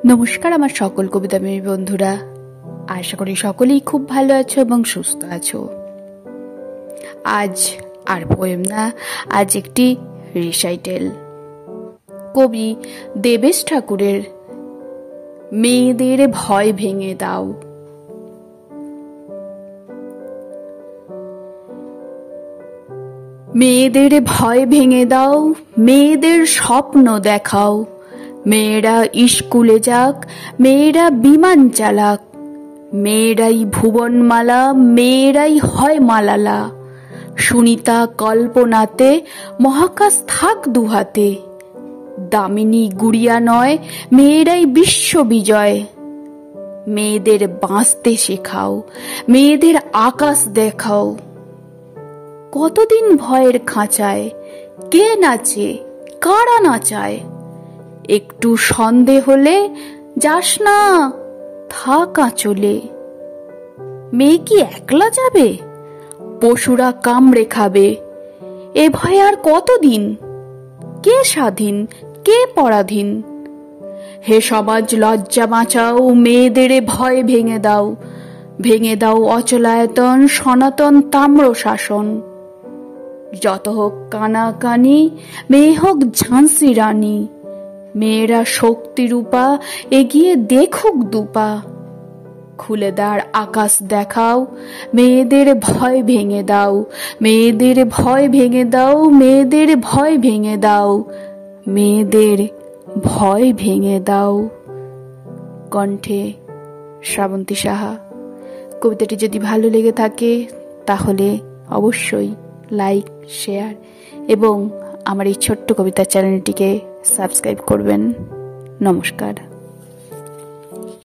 নমস্কার আমার সকল কবিতাপ্রেমী বন্ধুরা, আশা করি সকলেই খুব ভালো আছো এবং সুস্থ আছো। আজ আর পোয়েম না, আজ একটি রিসাইটেল। কবি দেবেশ ঠাকুরের মেয়েদের ভয় ভেঙে দাও। মেয়েদের ভয় ভেঙে দাও, মেয়েদের স্বপ্ন দেখাও। মেয়েরা স্কুলে যাক, মেয়েরা বিমান চালাক। মেয়েরাই ভুবনমালা, মেয়েরাই হয় মালালা। সুনিতা কল্পনাতে মহাকাশ থাক দুহাতে। দামিনী গুড়িয়া নয়, মেয়েরাই বিশ্ববিজয়। মেয়েদের বাঁচতে শেখাও, মেয়েদের আকাশ দেখাও। কতদিন ভয়ের খাঁচায়, কে নাচে কারা নাচায়? একটু সন্দেহ হলে যাস না, থাক আঁচলে। মেয়ে কি একলা যাবে? পশুরা কামড়ে খাবে। এ ভয়ে আর কতদিন? কে স্বাধীন, কে পরাধীন? হে সমাজ লজ্জা বাঁচাও, মেয়েদের ভয় ভেঙে দাও। ভেঙে দাও অচলায়তন, সনাতন তাম্র শাসন। যত হোক কানাকানি, মেয়ে হোক ঝাঁসি রানী। মেয়েরা শক্তি রূপা, এগিয়ে দেখুক দুপা। খুলে দাঁড় আকাশ দেখাও, মেয়েদের ভয় ভেঙে দাও। মেয়েদের ভয় ভেঙে দাও, মেয়েদের ভয় ভেঙে দাও। মেয়েদের ভয় ভেঙে দাও। কণ্ঠে শ্রাবন্তী সাহা। কবিতাটি যদি ভালো লেগে থাকে তাহলে অবশ্যই লাইক, শেয়ার এবং আমার এই ছোট্ট কবিতা চ্যানেলটিকে সাবস্ক্রাইব করবেন। নমস্কার।